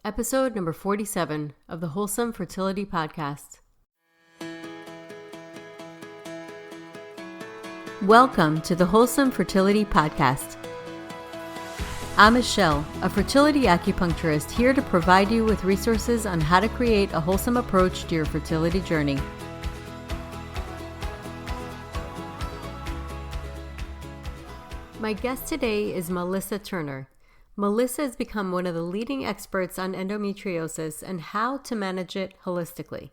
Episode number 47 of the Wholesome Fertility Podcast. Welcome to the Wholesome Fertility Podcast. I'm Michelle, a fertility acupuncturist here to provide you with resources on how to create a wholesome approach to your fertility journey. My guest today is Melissa Turner. Melissa has become one of the leading experts on endometriosis and how to manage it holistically.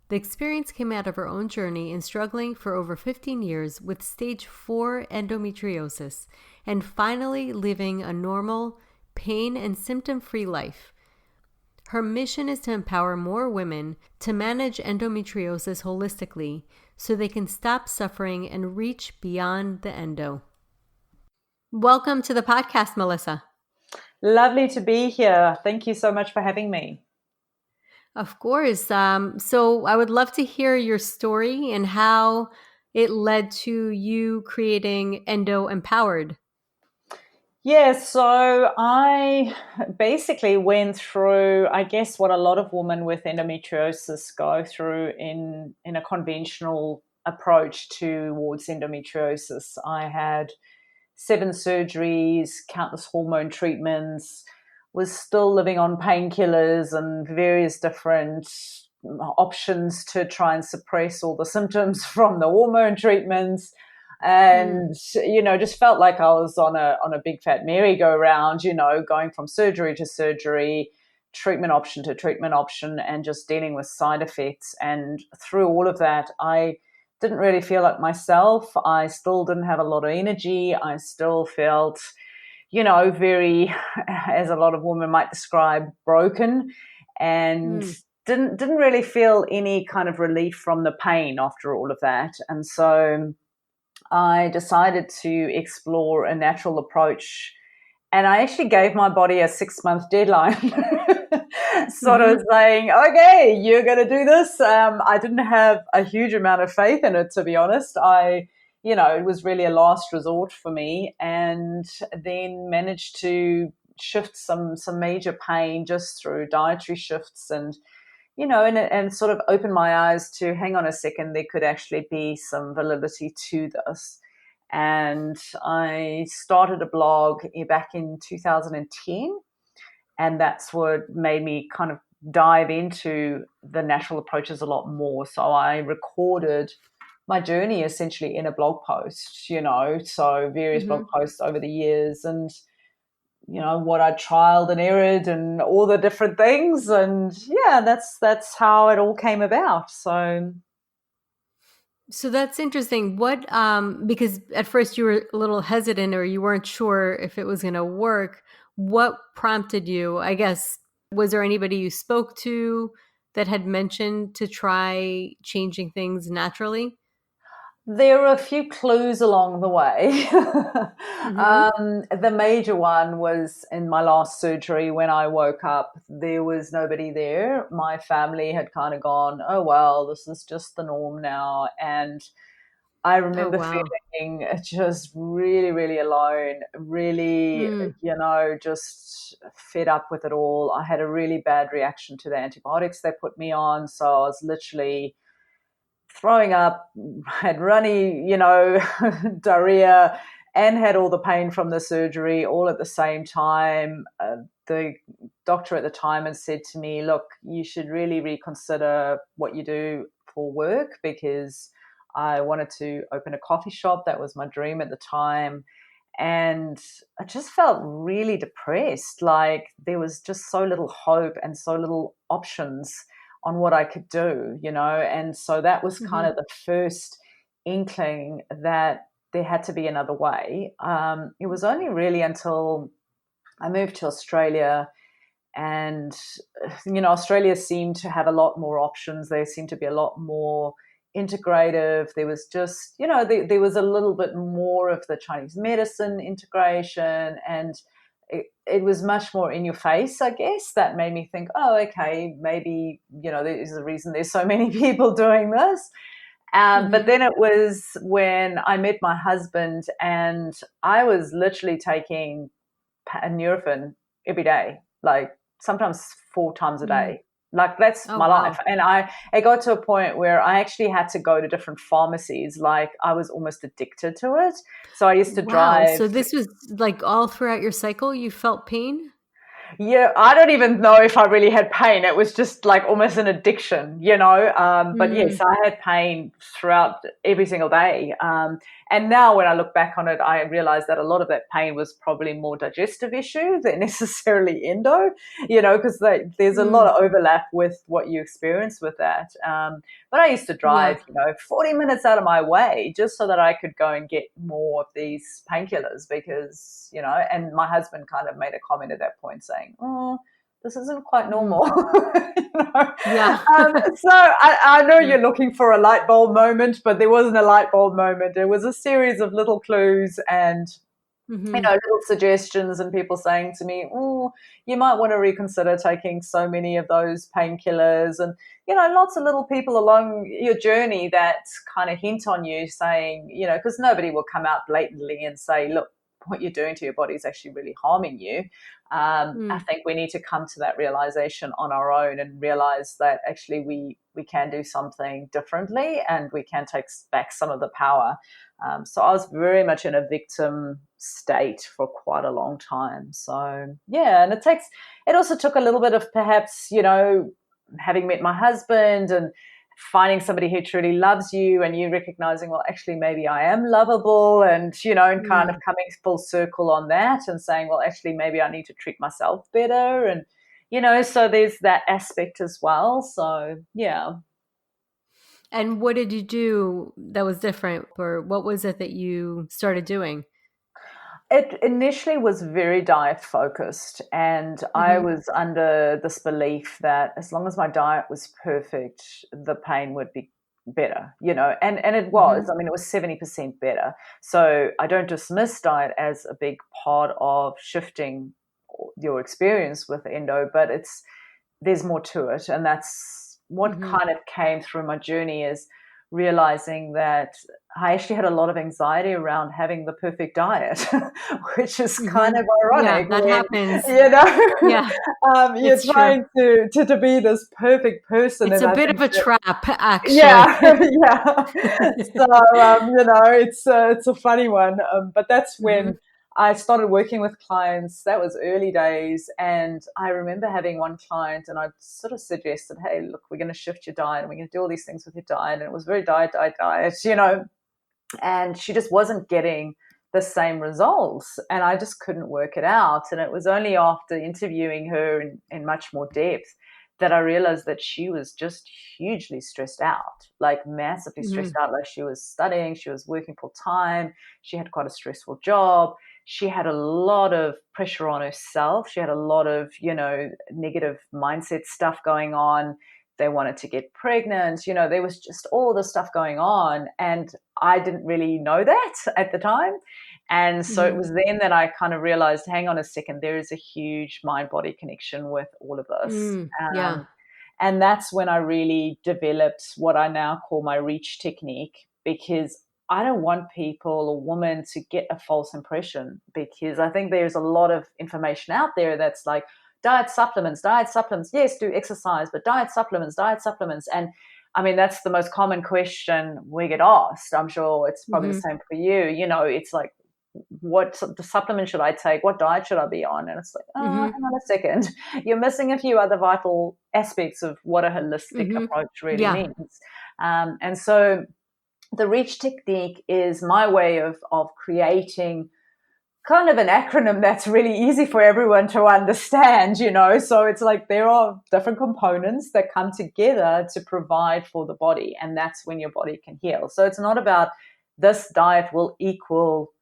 The experience came out of her own journey in struggling for over 15 years with stage 4 endometriosis and finally living a normal, pain and symptom-free life. Her mission is to empower more women to manage endometriosis holistically so they can stop suffering and reach beyond the endo. Welcome to the podcast, Melissa. Lovely to be here. Thank you so much for having me. Of course. So I would love to hear your story and how it led to you creating Endo Empowered. Yeah, so I basically went through, I guess, what a lot of women with endometriosis go through in a conventional approach towards endometriosis. I had 7 surgeries, countless hormone treatments, was still living on painkillers and various different options to try and suppress all the symptoms from the hormone treatments. And, just felt like I was on a big fat merry-go-round, going from surgery to surgery, treatment option to treatment option, and just dealing with side effects. And through all of that, I didn't really feel like myself. I still didn't have a lot of energy. I still felt, very, as a lot of women might describe, broken, and didn't really feel any kind of relief from the pain after all of that. And so I decided to explore a natural approach, and I actually gave my body a 6-month deadline, sort of saying, okay, you're going to do this. I didn't have a huge amount of faith in it, to be honest. It was really a last resort for me, and then managed to shift some major pain just through dietary shifts and sort of open my eyes to, hang on a second, there could actually be some validity to this. And I started a blog back in 2010, and that's what made me kind of dive into the natural approaches a lot more. So I recorded my journey essentially in a blog post, so various blog posts over the years, and what I trialed and errored and all the different things. And yeah, that's how it all came about. So that's interesting. What, because at first you were a little hesitant or you weren't sure if it was going to work. What prompted you? I guess, was there anybody you spoke to that had mentioned to try changing things naturally? There were a few clues along the way. The major one was in my last surgery. When I woke up, there was nobody there. My family had kind of gone, oh, well, this is just the norm now. And I remember feeling just really, really alone, really, just fed up with it all. I had a really bad reaction to the antibiotics they put me on. So I was literally throwing up, had runny, diarrhea, and had all the pain from the surgery all at the same time. The doctor at the time had said to me, look, you should really reconsider what you do for work, because I wanted to open a coffee shop. That was my dream at the time. And I just felt really depressed. Like there was just so little hope and so little options on what I could do, and so that was kind of the first inkling that there had to be another way. It was only really until I moved to Australia, and Australia seemed to have a lot more options. There seemed to be a lot more integrative. There was just, there was a little bit more of the Chinese medicine integration, and it was much more in your face, I guess. That made me think, oh, okay, maybe, there's a reason there's so many people doing this. But then it was when I met my husband, and I was literally taking Nurofen every day, like sometimes 4 times a day. Like that's Oh, my wow. life. And it got to a point where I actually had to go to different pharmacies. Like I was almost addicted to it. So I used to Wow. drive. So this was like all throughout your cycle, you felt pain? Yeah, I don't even know if I really had pain. It was just like almost an addiction, you know. But yes, Mm. I had pain throughout every single day. And now when I look back on it, I realize that a lot of that pain was probably more digestive issue than necessarily endo, you know, because there's a lot Mm. of overlap with what you experience with that. But I used to Yeah. drive, 40 minutes out of my way just so that I could go and get more of these painkillers because, and my husband kind of made a comment at that point saying, oh, this isn't quite Mm. normal. Yeah. So I know Yeah. you're looking for a light bulb moment, but there wasn't a light bulb moment. It was a series of little clues and Hmm. little suggestions and people saying to me, oh, you might want to reconsider taking so many of those painkillers. And, lots of little people along your journey that kind of hint on you saying, because nobody will come out blatantly and say, look, what you're doing to your body is actually really harming you. I Mm. think we need to come to that realization on our own and realize that actually we can do something differently and we can take back some of the power. So I was very much in a victim state for quite a long time. So yeah, and it also took a little bit of perhaps, having met my husband and finding somebody who truly loves you and you recognizing, well, actually maybe I am lovable and, and kind of Mm. coming full circle on that and saying, well, actually maybe I need to treat myself better. And, so there's that aspect as well. So yeah. And what did you do that was different, or what was it that you started doing? It initially was very diet focused, and I Hmm. was under this belief that as long as my diet was perfect, the pain would be better, and it was. Hmm. I mean, it was 70% better. So I don't dismiss diet as a big part of shifting your experience with endo, but there's more to it, and that's what Hmm. kind of came through my journey is realizing that I actually had a lot of anxiety around having the perfect diet, which is kind Hmm. of Yeah, ironic that when, happens. you know, Yeah, you're it's true. trying to be this perfect person. It's And a I bit think of a that, trap, actually. yeah, yeah. So, it's a funny one. But that's Hmm. when I started working with clients. That was early days. And I remember having one client and I sort of suggested, hey, look, we're going to shift your diet and we're going to do all these things with your diet. And it was very diet, and she just wasn't getting the same results. And I just couldn't work it out. And it was only after interviewing her in much more depth that I realized that she was just hugely stressed out, like massively stressed Hmm. out. Like she was studying, she was working full time, she had quite a stressful job. She had a lot of pressure on herself. She had a lot of, negative mindset stuff going on. They wanted to get pregnant. There was just all this stuff going on. And I didn't really know that at the time. And so it Hmm. was then that I kind of realized, hang on a second, there is a huge mind body connection with all of this. Mm. Yeah. And that's when I really developed what I now call my reach technique, because I don't want people or women to get a false impression, because I think there's a lot of information out there that's like diet supplements, yes, do exercise, but diet supplements. And I mean, that's the most common question we get asked. I'm sure it's probably the Hmm. same for you. It's like, what the supplement should I take? What diet should I be on? And it's like, oh, Hmm. hang on a second. You're missing a few other vital aspects of what a holistic Hmm. approach really Yeah. means. And so the reach technique is my way of creating kind of an acronym that's really easy for everyone to understand. So it's like there are different components that come together to provide for the body, and that's when your body can heal. So it's not about this diet will equal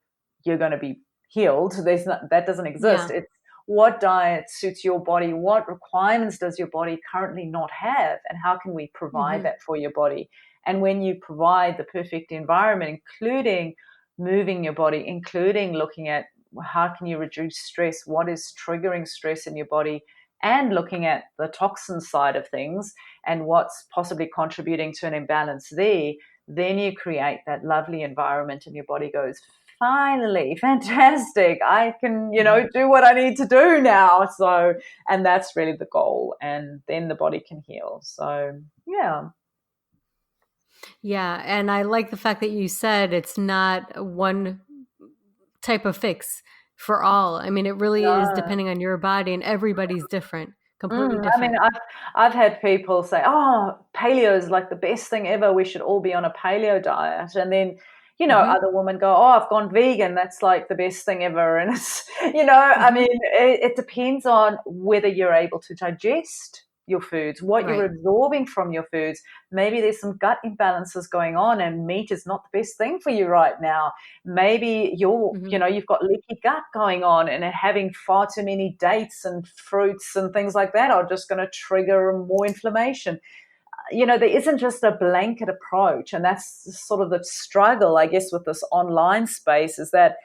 you're going to be healed. That doesn't exist. Yeah. It's what diet suits your body, what requirements does your body currently not have, and how can we provide Hmm. that for your body. And when you provide the perfect environment, including moving your body, including looking at how can you reduce stress, what is triggering stress in your body, and looking at the toxin side of things and what's possibly contributing to an imbalance there, then you create that lovely environment and your body goes finally, fantastic. I can, Mhm. do what I need to do now. So, and that's really the goal. And then the body can heal. So, yeah. Yeah, and I like the fact that you said it's not one type of fix for all. I mean, it really is No. depending on your body, and everybody's different, completely I mean, different. I've had people say, "Oh, paleo is like the best thing ever. We should all be on a paleo diet." And then, Hmm. other women go, "Oh, I've gone vegan. That's like the best thing ever." And it's, I Hmm. mean, it depends on whether you're able to digest your foods, what you're Right. absorbing from your foods. Maybe there's some gut imbalances going on, and meat is not the best thing for you right now. Maybe Hmm. you've got leaky gut going on, and having far too many dates and fruits and things like that are just going to trigger more inflammation. There isn't just a blanket approach, and that's sort of the struggle, I guess, with this online space is that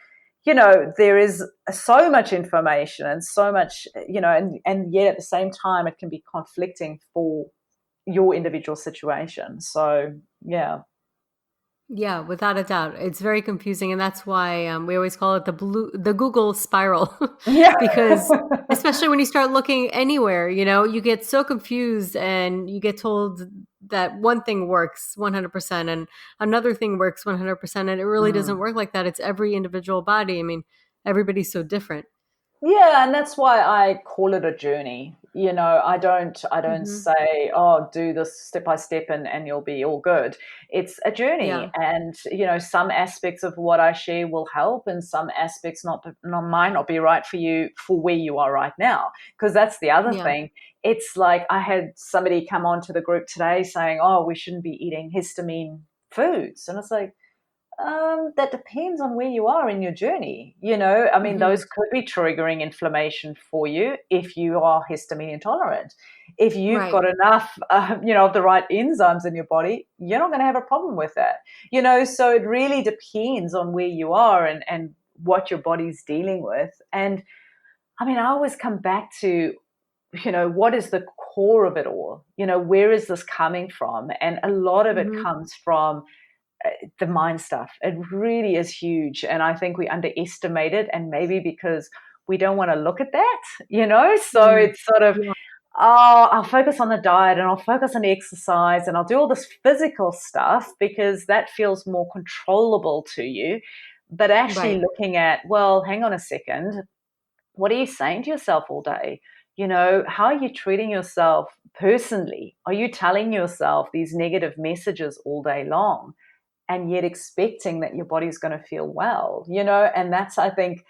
there is so much information and so much, and yet at the same time it can be conflicting for your individual situation. So yeah. Yeah, without a doubt. It's very confusing, and that's why we always call it the Google spiral, Yeah. because especially when you start looking anywhere, you get so confused, and you get told that one thing works 100% and another thing works 100%, and it really doesn't Mm. work like that. It's every individual body. I mean, everybody's so different. Yeah, and that's why I call it a journey. I don't Hmm. say, "Oh, do this step by step and you'll be all good." It's a journey, Yeah, and some aspects of what I share will help, and some aspects might not be right for you for where you are right now. Because that's the other yeah, thing. It's like I had somebody come onto the group today saying, "Oh, we shouldn't be eating histamine foods," and it's like, that depends on where you are in your journey. I mean, hmm, those could be triggering inflammation for you if you are histamine intolerant. If you've right. got enough, of the right enzymes in your body, you're not going to have a problem with that. So it really depends on where you are and what your body's dealing with. And I mean, I always come back to, what is the core of it all? Where is this coming from? And a lot of it Hmm. comes from the mind stuff. It really is huge. And I think we underestimate it. And maybe because we don't want to look at that. So Mm. it's sort of, Yeah, oh, I'll focus on the diet and I'll focus on the exercise and I'll do all this physical stuff because that feels more controllable to you. But actually right. looking at, well, hang on a second, what are you saying to yourself all day? How are you treating yourself personally? Are you telling yourself these negative messages all day long? And yet expecting that your body's going to feel well, and that's, I think,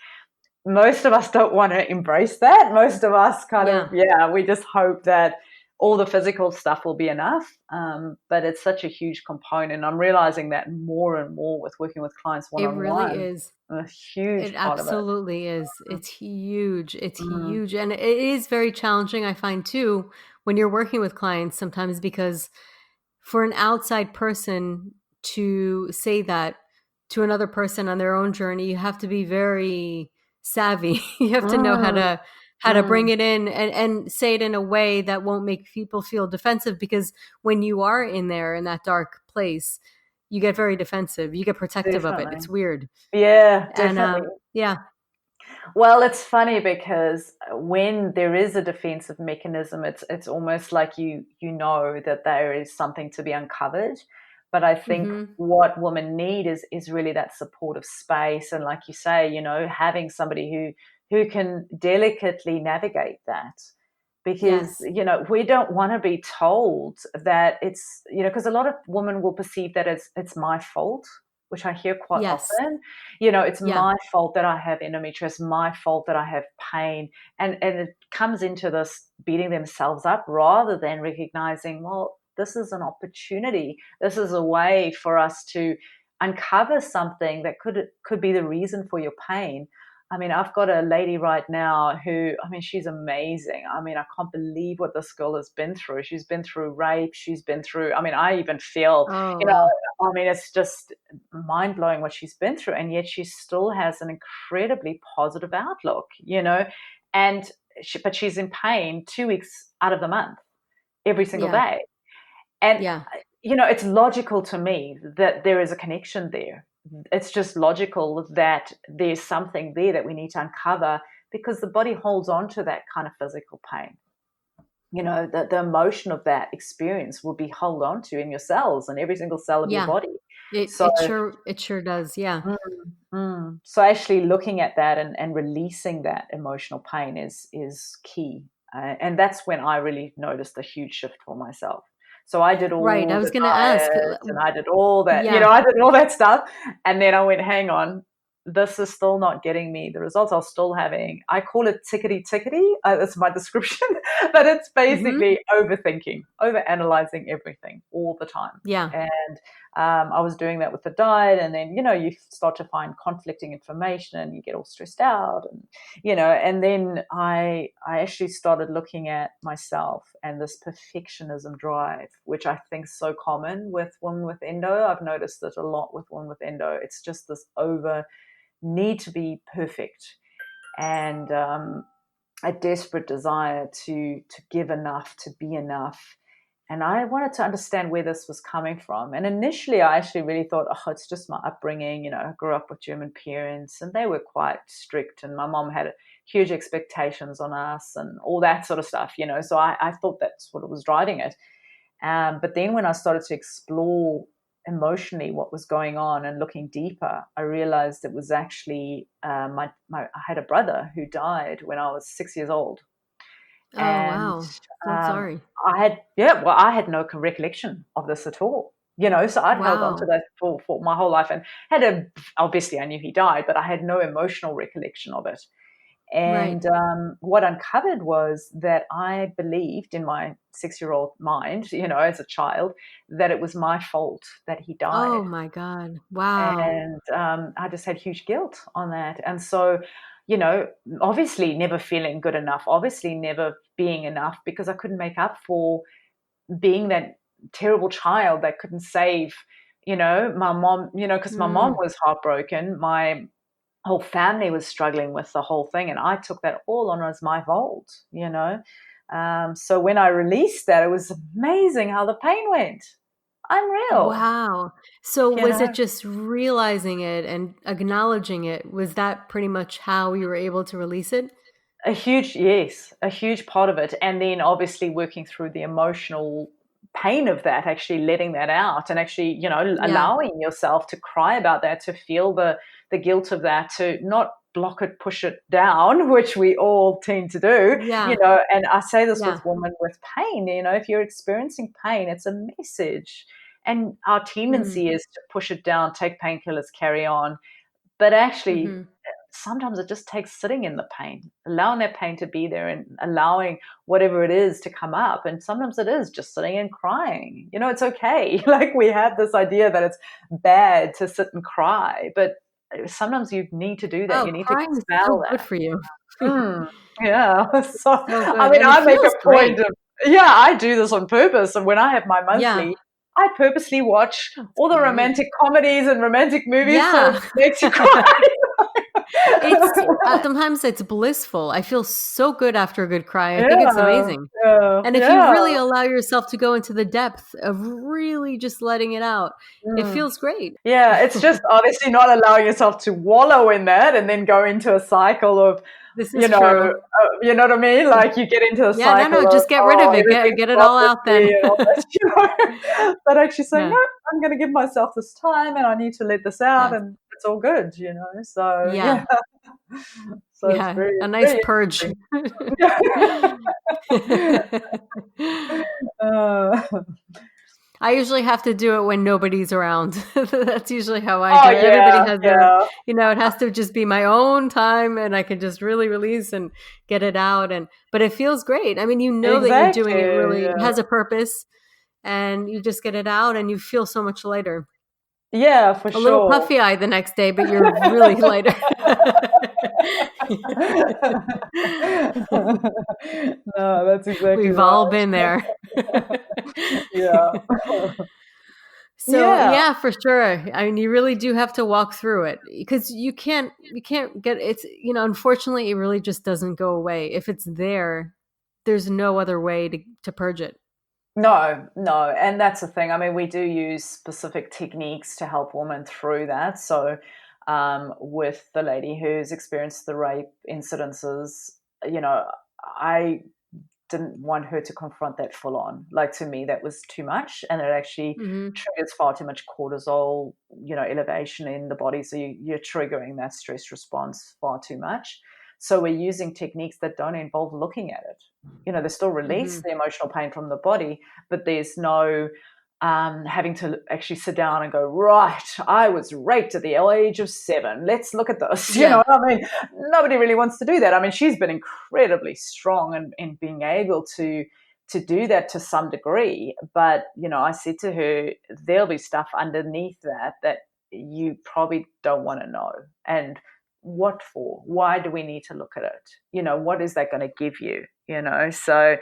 most of us don't want to embrace that. Most of us kind of, Yeah. yeah, we just hope that all the physical stuff will be enough. But it's such a huge component. I'm realizing that more and more with working with clients one It on really one, is. a huge It part of it. absolutely is. It's huge. It's Mm, huge. And it is very challenging, I find too, when you're working with clients sometimes, because for an outside person to say that to another person on their own journey, you have to be very savvy. You have to know mm, how to bring mm, it in and say it in a way that won't make people feel defensive, because when you are in there in that dark place, you get very defensive. You get protective of it. definitely. It's weird. Yeah, And definitely. yeah. Well, it's funny because when there is a defensive mechanism, it's almost like you know that there is something to be uncovered. But I think Mhm. what women need is really that supportive space, and like you say, having somebody who can delicately navigate that. Because Yes. we don't want to be told that it's because a lot of women will perceive that as it's my fault, which I hear quite Yes. often. It's Yeah. my fault that I have endometriosis, my fault that I have pain. And it comes into this beating themselves up rather than recognizing, well, this is an opportunity. This is a way for us to uncover something that could be the reason for your pain. I mean, I've got a lady right now who, I mean, she's amazing. I mean, I can't believe what this girl has been through. She's been through rape. She's been through, I mean, I even feel, Oh, you wow. know, I mean, it's just mind blowing what she's been through. And yet she still has an incredibly positive outlook, and but she's in pain 2 weeks out of the month, every single Yeah. day. And, Yeah. it's logical to me that there is a connection there. it's just logical that there's something there that we need to uncover, because the body holds on to that kind of physical pain. The emotion of that experience will be held on to in your cells and every single cell of your Yeah. body. It So it sure does. Yeah. mm, so actually looking at that and releasing that emotional pain is key. And that's when I really noticed a huge shift for myself. So I did Right. I all was the going to ask. diet and I did all that, Yeah. I did all that stuff. And then I went, hang on, this is still not getting me the results I was still having. I call it tickety tickety. That's my description, but it's Mhm. basically overthinking, overanalyzing everything all the time. Yeah. And I was doing that with the diet, and then you start to find conflicting information, and you get all stressed out, and then I actually started looking at myself and this perfectionism drive, which I think is so common with women with endo. I've noticed it a lot with women with endo. It's just this over need to be perfect, and a desperate desire to give enough, to be enough. And I wanted to understand where this was coming from. And initially, I actually really thought, oh, it's just my upbringing. I grew up with German parents, and they were quite strict. And my mom had huge expectations on us and all that sort of stuff. So I thought that's what was driving it. But then when I started to explore emotionally what was going on and looking deeper, I realized it was actually I had a brother who died when I was 6 years old. Oh, And wow. So um, sorry. I had no recollection of this at all. So I'd held on to Wow. that for my whole life, and obviously I knew he died, but I had no emotional recollection of it. Right. And what uncovered was that I believed in my 6-year-old mind, as a child, that it was my fault that he died. Oh my God. Wow. And I just had huge guilt on that. And so, you know, obviously never feeling good enough, obviously never being enough, because I couldn't make up for being that terrible child that couldn't save, my mom, because my mom Mm. was heartbroken. My whole family was struggling with the whole thing, and I took that all on as my fault. So when I released that, it was amazing how the pain went. Unreal, Wow. So you was it know. just realizing it and acknowledging it? Was that pretty much how you were able to release it? Yes, a huge part of it. And then obviously working through the emotional pain of that, actually letting that out, and actually, Yeah. allowing yourself to cry about that, to feel the guilt of that, to not block it, push it down, which we all tend to do. Yeah. And I say this Yeah. with women with pain, if you're experiencing pain, it's a message. And our Mm. tendency is to push it down, take painkillers, carry on. But actually, Mhm. sometimes it just takes sitting in the pain, allowing that pain to be there, and allowing whatever it is to come up. And sometimes it is just sitting and crying. It's okay. Like, we have this idea that it's bad to sit and cry, but sometimes you need to do that. Oh, You need to crying is so expel good that. for you. Yeah. So, So I good. mean, And it I make feels a great. point of, yeah, I do this on purpose. And when I have my Yeah. monthly, I purposely watch That's all the great. romantic comedies and romantic movies, so it Yeah. makes you cry. It's sometimes it's blissful. I feel so good after a good cry. I think it's Yeah, amazing. yeah, And if you yeah. really allow yourself to go into the depth of really just letting it out, it Mm. feels great. Yeah, it's just obviously not allowing yourself to wallow in that and then go into a cycle of, This is true. you know what I mean? Like, you get into a Yeah, no, cycle no, of, just get rid oh, of it. everything's Get it wrong all with out me then. and all this. But actually saying, Yeah. no, I'm going to give myself this time, and I need to let this out, Yeah. and it's all good. So, Yeah. yeah. So it's Yeah. very, A nice very purge. interesting. uh, I usually have to do it when nobody's around. That's usually how I oh, do it. Everybody yeah, has their, yeah. it has to just be my own time and I can just really release and get it out. But it feels great. I mean, you know that you're doing it Exactly. really, it Yeah. has a purpose and you just get it out and you feel so much lighter. Yeah, for A little sure. puffy eyed the next day, but you're really lighter. No, that's exactly We've all right. been there. Yeah. So Yeah. yeah, for sure. I mean, you really do have to walk through it because you can't get it's unfortunately it really just doesn't go away. If it's there, there's no other way to purge it. No, and that's the thing. I mean, we do use specific techniques to help women through that. So, with the lady who's experienced the rape incidences, I didn't want her to confront that full on. Like, to me, that was too much, and it actually Mm-hmm. triggers far too much cortisol, elevation in the body. So you're triggering that stress response far too much. So we're using techniques that don't involve looking at it. They still release Mm-hmm. the emotional pain from the body, but there's no having to actually sit down and go, right, I was raped at the age of 7. Let's look at this. You know Yeah. what I mean? Nobody really wants to do that. I mean, she's been incredibly strong in being able to do that to some degree. But, I said to her, there'll be stuff underneath that you probably don't want to know. And what for? Why do we need to look at it? What is that going to give you? So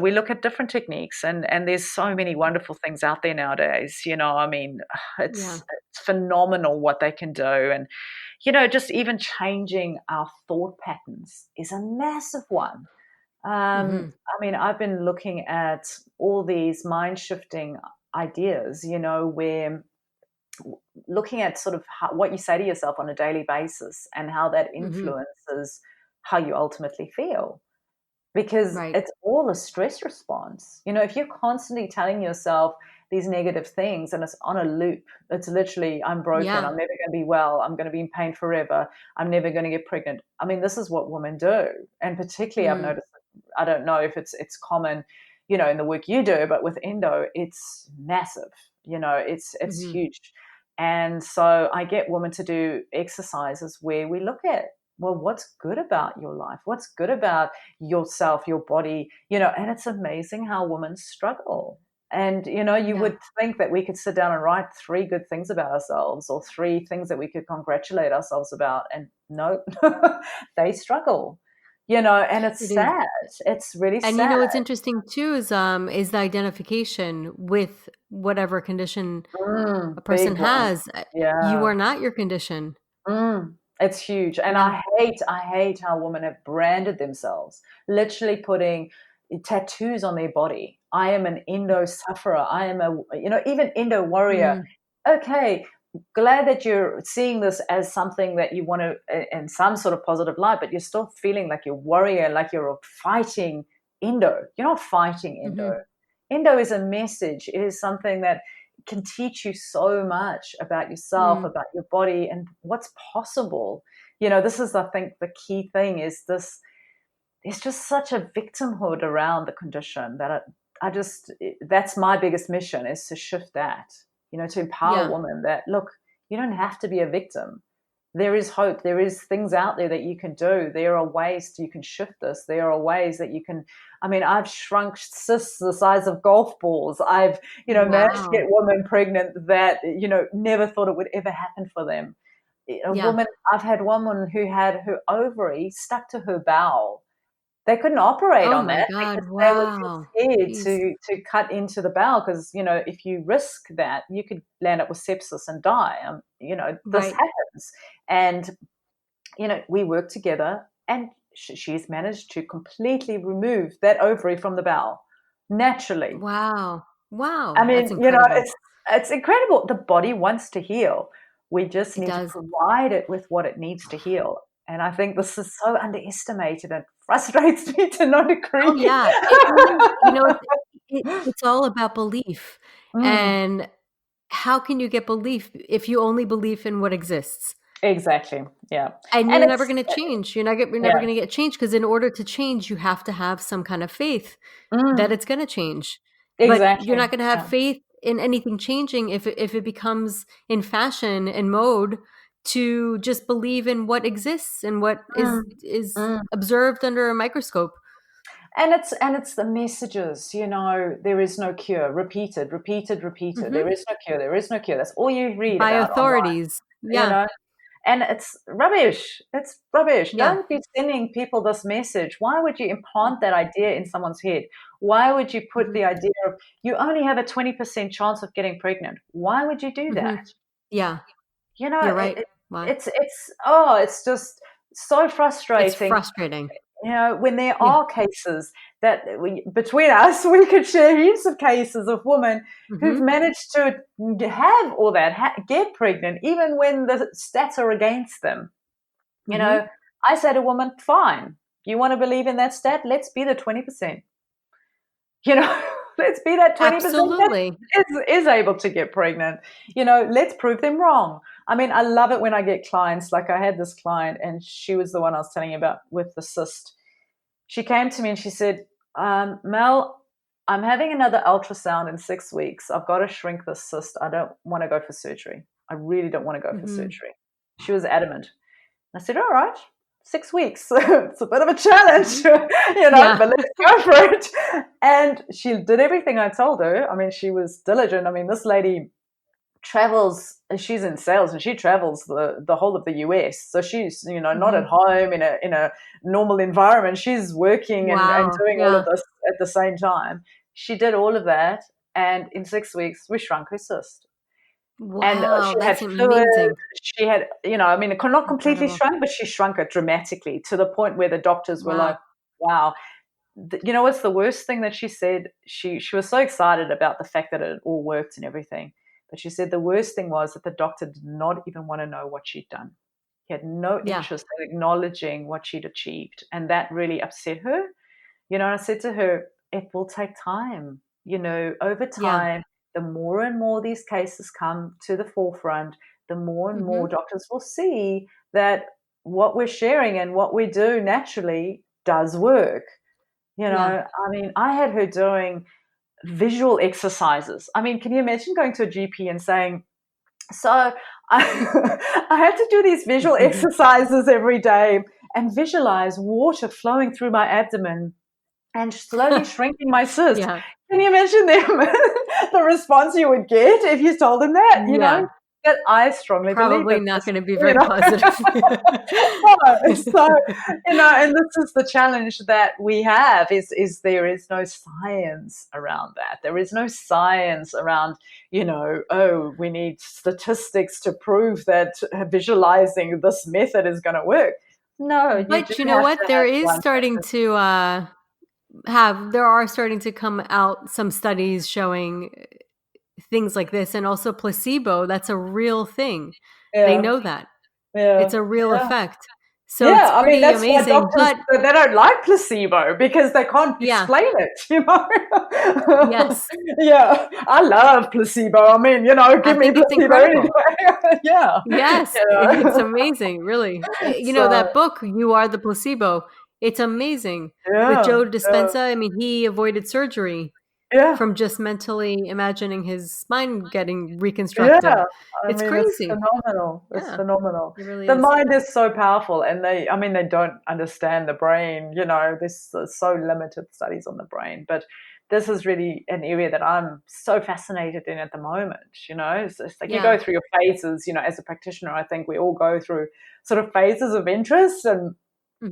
we look at different techniques, and there's so many wonderful things out there nowadays. I mean, Yeah. it's phenomenal what they can do, and just even changing our thought patterns is a massive one. Mm-hmm. I mean, I've been looking at all these mind shifting ideas, where looking at sort of what you say to yourself on a daily basis and how that Mm-hmm. influences how you ultimately feel, because Right. it's all a stress response. If you're constantly telling yourself these negative things and it's on a loop, it's literally, I'm broken, Yeah. I'm never going to be well, I'm going to be in pain forever, I'm never going to get pregnant. I mean, this is what women do. And particularly, I've Mm. noticed, I don't know if it's common, in the work you do, but with Endo, it's massive. It's Mm-hmm. huge. And so I get women to do exercises where we look at, well, what's good about your life? What's good about yourself, your body, and it's amazing how women struggle. And, you Yeah. would think that we could sit down and write 3 good things about ourselves or 3 things that we could congratulate ourselves about. And no, they struggle, and it's It is. sad. It's really And sad. what's interesting too is the identification with whatever condition a person Big one. has. You Yeah. are not your condition. It's huge. And Yeah. I hate how women have branded themselves, literally putting tattoos on their body. I am an endo sufferer. I am even endo warrior. Mm. Okay, glad that you're seeing this as something that you want to, in some sort of positive light, but you're still feeling like you're warrior, like you're fighting endo. You're not fighting endo. Mhm. Endo is a message. It is something that can teach you so much about yourself, Mm. about your body, and what's possible. This is, I think, the key thing is this. There's just such a victimhood around the condition that I just, that's my biggest mission, is to shift that, to empower Yeah. women that, look, you don't have to be a victim. There is hope. There is things out there that you can do. There are ways you can shift this. There are ways that you can. I mean, I've shrunk cysts the size of golf balls. I've, managed to get Wow. women pregnant that, never thought it would ever happen for them. A Yeah. woman, I've had one woman who had her ovary stuck to her bowel. They couldn't operate Oh on my that God. because they were too Wow. scared Jeez. to cut into the bowel, because, if you risk that, you could land up with sepsis and die. This Right. happens. And, we work together, and she's managed to completely remove that ovary from the bowel naturally. Wow. I Wow. That's mean, incredible. it's incredible. The body wants to heal. We just It need to does. provide it with what it needs to heal. And I think this is so underestimated and frustrates me to no Oh degree. yeah. It really, it's all about belief. Mm, And how can you get belief if you only believe in what exists? exactly. Yeah. And And you're never it's, gonna change. You're never yeah, gonna get change because in order to change, you have to have some kind of faith that mm, it's gonna change. But you're exactly. not gonna have Yeah. faith in anything changing if it becomes in fashion and mode to just believe in what exists and what Mm, is mm. observed under a microscope And it's the messages, there is no cure. Repeated, repeated, repeated. There Mhm. is no cure. There is no cure. That's all you read By about online, authorities. you Yeah. know. And it's rubbish. It's rubbish. Yeah. Don't be sending people this message. Why would you implant that idea in someone's head? Why would you put Mhm. the idea of, you only have a 20% chance of getting pregnant? Why would you do that? Mhm. Yeah. You know, You're it, right. it, Wow. it's just so It's frustrating. frustrating. when there Yeah. are cases that between us, we could share heaps of cases of women who've Mm-hmm. managed to have all that, get pregnant, even when the stats are against them. Mm-hmm. I say to a woman, fine, you want to believe in that stat? Let's be the 20%. Let's be that 20% that Absolutely. is able to get pregnant. Let's prove them wrong. I mean, I love it when I get clients. Like, I had this client, and she was the one I was telling you about with the cyst. She came to me and she said, Mel, I'm having another ultrasound in 6 weeks. I've got to shrink this cyst. I don't want to go for surgery. I really don't want to go for Mm-hmm. surgery. She was adamant. I said, all right, 6 weeks. It's a bit of a challenge, Yeah. but let's go for it. And she did everything I told her. I mean, she was diligent. I mean, this lady travels, she's in sales, and she travels the whole of the US. So she's, not Mm-hmm. at home in a normal environment. She's working and Wow. doing all of Yeah. this at the same time. She did all of that. And in 6 weeks, we shrunk her cyst. And Wow. she had That's fluid. amazing. She had, I mean, it not completely Incredible. shrunk, but she shrunk it dramatically to the point where the doctors were like, Wow. wow. What's the worst thing that she said? She was so excited about the fact that it all worked and everything. But she said the worst thing was that the doctor did not even want to know what she'd done. He had no Yeah. interest in acknowledging what she'd achieved. And that really upset her. And I said to her, it will take time. Over Yeah. time, the more and more these cases come to the forefront, the more and Mm-hmm. more doctors will see that what we're sharing and what we do naturally does work. Yeah. I mean, I had her doing visual exercises. I mean, can you imagine going to a GP and saying, so I had to do these visual exercises every day and visualize water flowing through my abdomen and slowly shrinking my cyst. Yeah. Can you imagine the response you would get if you told them that, Yeah. But I strongly believe Probably it. not going to be You very know? positive. So, and this is the challenge that we have is there is no science around that. There is no science around, we need statistics to prove that visualizing this method is going to work. No, you do But you know have what? to have There is one starting person. to there are starting to come out some studies showing things like this, and also placebo. That's a real thing. They Yeah, know that. It's yeah, a real yeah. effect. So it's Yeah, I mean, pretty that's why amazing. doctors, But they don't like placebo because they can't yeah, explain it. yes. Yeah, I love placebo. I mean, I give me think it's placebo any incredible. day. Yeah. Yes, it's amazing, really. So, That book, You Are the Placebo, it's amazing. With yeah, Joe yeah, Dispenza, I mean, he avoided surgery yeah. from just mentally imagining his spine getting reconstructed. Yeah, I It's mean, it's crazy. phenomenal. It's Yeah, phenomenal. it really The is. mind is so powerful, and they don't understand the brain. There's so limited studies on the brain, but this is really an area that I'm so fascinated in at the moment. It's like you Yeah. go through your phases. As a practitioner, I think we all go through sort of phases of interest, and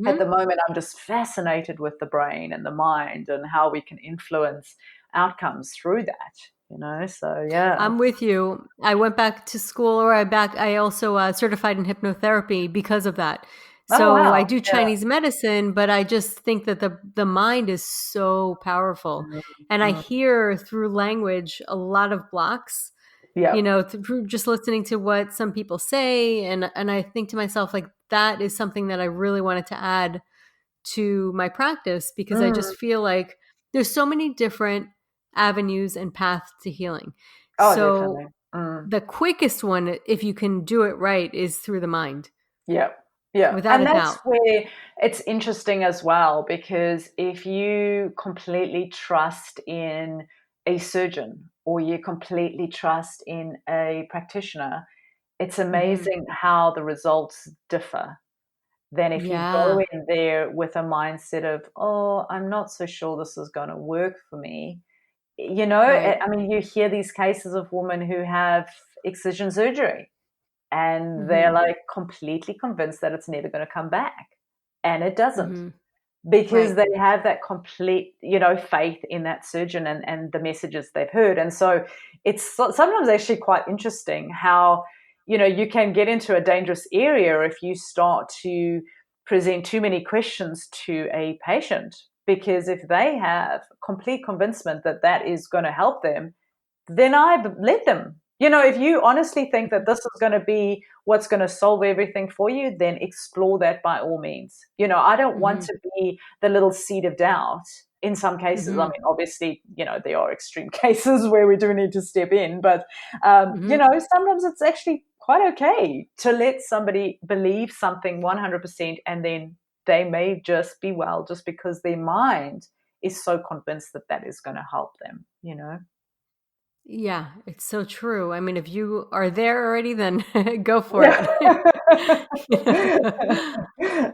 at Mhm. the moment, I'm just fascinated with the brain and the mind and how we can influence outcomes through that. So yeah. I'm with you. I went back to school, or I also certified in hypnotherapy because of that. Oh So I wow. do Yeah. Chinese medicine, but I just think that the mind is so powerful, and I Mm. hear through language a lot of blocks. Yeah. Through just listening to what some people say, and I think to myself, like, that is something that I really wanted to add to my practice, because I just Mm. feel like there's so many different avenues and paths to healing. Oh, So definitely. Mm. the quickest one, if you can do it right, is through the mind, Yeah. Yeah. without And a that's doubt. where it's interesting as well, because if you completely trust in a surgeon or you completely trust in a practitioner, it's Hmm. amazing how the results differ than if you go Yeah. in there with a mindset of, oh, I'm not so sure this is going to work for me. Right. I mean, you hear these cases of women who have excision surgery and they're Hmm. like completely convinced that it's never going to come back. And it doesn't, Hmm. because Right. they have that complete, faith in that surgeon and the messages they've heard. And so sometimes actually quite interesting how, you can get into a dangerous area if you start to present too many questions to a patient, because if they have complete convincement that that is going to help them, then I let them. If you honestly think that this is going to be what's going to solve everything for you, then explore that by all means. I don't want to be the little seed of doubt in some cases. I mean, obviously, there are extreme cases where we do need to step in, but, sometimes it's actually quite okay to let somebody believe something 100%, and then they may just be well just because their mind is so convinced that that is going to help them. Yeah, it's so true. I mean, if you are there already, then go for it.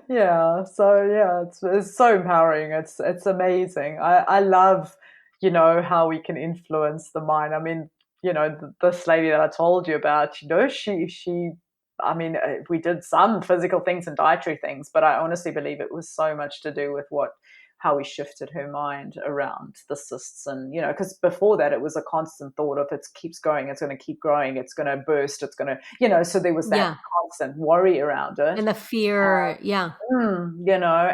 Yeah. So yeah, it's so empowering. It's amazing. I love, how we can influence the mind. I mean, this lady that I told you about, she I mean, we did some physical things and dietary things, but I honestly believe it was so much to do with how we shifted her mind around the cysts. And, because before that, it was a constant thought of it keeps growing, it's going to keep growing, it's going to burst, it's going to, so there was that constant worry around it. And the fear,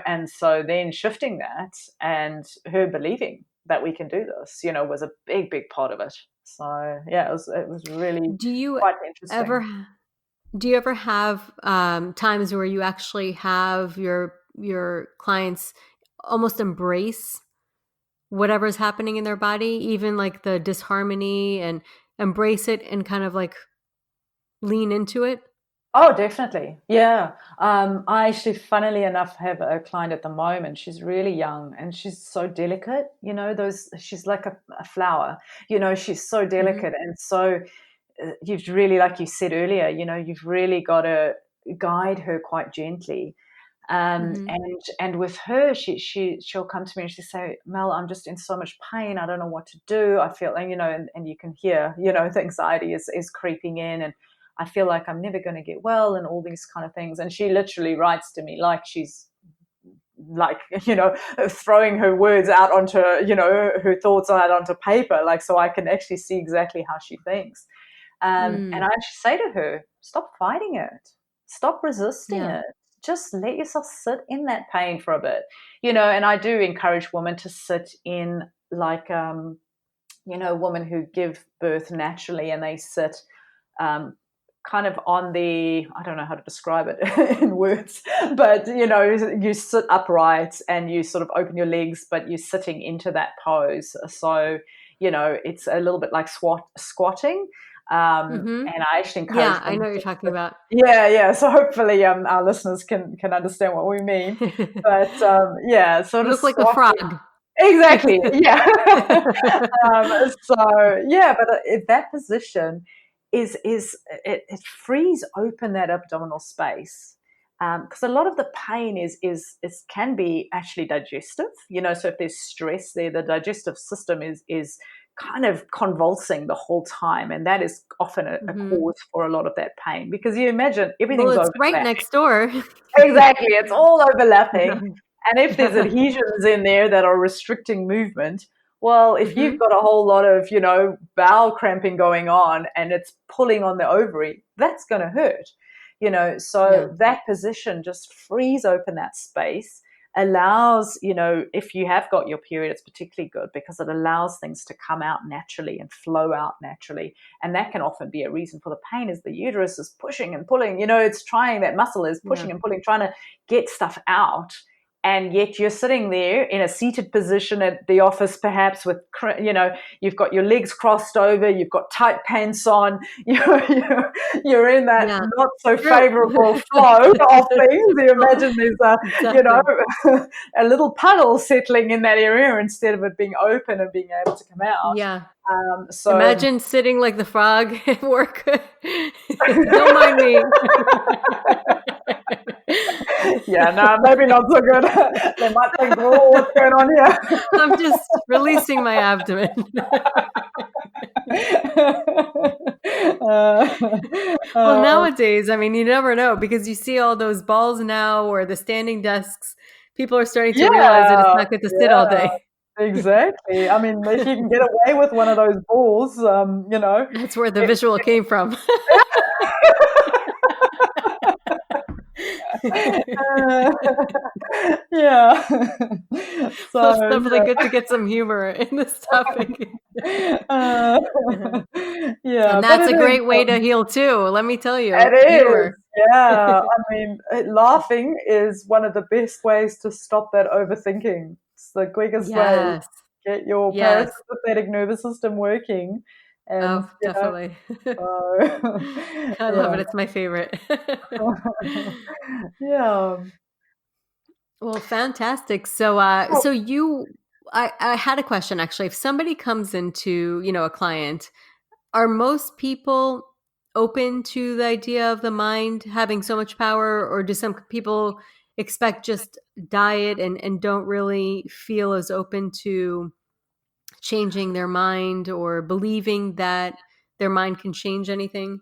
and so then shifting that and her believing that we can do this, was a big, big part of it. So, yeah, it was really quite interesting. Do you ever have times where you actually have your clients almost embrace whatever's happening in their body, even like the disharmony, and embrace it and kind of like lean into it? Oh, definitely. Yeah. I actually, funnily enough, have a client at the moment. She's really young and she's so delicate, she's like a flower, she's so delicate. And so you've really, like you said earlier, you've really got to guide her quite gently. And with her, she'll come to me and she'll say, Mel, I'm just in so much pain. I don't know what to do. I feel like, and you can hear, the anxiety is creeping in, and I feel like I'm never going to get well, and all these kind of things. And she literally writes to me like she's like, throwing her words out onto, her thoughts out onto paper, like, so I can actually see exactly how she thinks. And I actually say to her, stop fighting it. Stop resisting it. Just let yourself sit in that pain for a bit, and I do encourage women to sit in, like, women who give birth naturally, and they sit kind of on I don't know how to describe it in words, but, you sit upright and you sort of open your legs, but you're sitting into that pose. So, it's a little bit like squatting. And I actually encourage. Yeah, I know what you're talking about. Yeah. So hopefully, our listeners can understand what we mean. But sort of look like a frog. Exactly. Yeah. So yeah, but that position it frees open that abdominal space. Because a lot of the pain is can be actually digestive, so if there's stress there, the digestive system is kind of convulsing the whole time, and that is often a cause for a lot of that pain, because you imagine everything's it's right next door. Exactly, it's all overlapping. And if there's adhesions in there that are restricting movement, well, if you've got a whole lot of, bowel cramping going on and it's pulling on the ovary, that's going to hurt. So that position just frees open that space, allows, if you have got your period, it's particularly good because it allows things to come out naturally and flow out naturally. And that can often be a reason for the pain, is the uterus is pushing and pulling, it's trying, that muscle is pushing and pulling, trying to get stuff out. And yet you're sitting there in a seated position at the office, perhaps with, you've got your legs crossed over, you've got tight pants on, you're in that not so favorable flow of things. You imagine there's a little puddle settling in that area instead of it being open and being able to come out. Yeah. So imagine sitting like the frog at work. Don't mind me. Yeah, no, maybe not so good. They might think, oh, what's going on here? I'm just releasing my abdomen. Well, nowadays, I mean, you never know, because you see all those balls now, or the standing desks. People are starting to realize that it's not good to sit all day. Exactly. I mean, if you can get away with one of those balls, That's where the visual came from. Uh, yeah. So it's So, definitely good to get some humor in this topic. uh, yeah, And but that's it a is great way to heal too, let me tell you. it is, Humor. yeah. I mean, laughing is one of the best ways to stop that overthinking. It's the quickest way. Yes. Get your Yes. parasympathetic nervous system working, and Oh, definitely. so I love yeah, it. It's my favorite. yeah. Well, fantastic. So, I had a question actually. If somebody comes into, a client, are most people open to the idea of the mind having so much power, or do some people expect just diet and don't really feel as open to changing their mind or believing that their mind can change anything?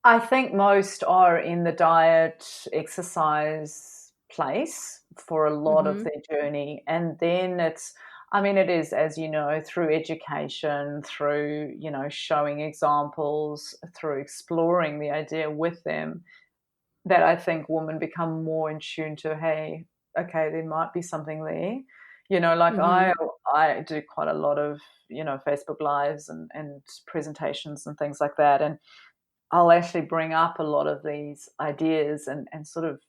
I think most are in the diet exercise place for a lot of Mm-hmm. their journey. And then I mean, it is, as you know, through education, through, showing examples, through exploring the idea with them, that I think women become more in tune to, hey, okay, there might be something there. Like Mm-hmm. I do quite a lot of, Facebook lives and presentations and things like that. And I'll actually bring up a lot of these ideas and sort of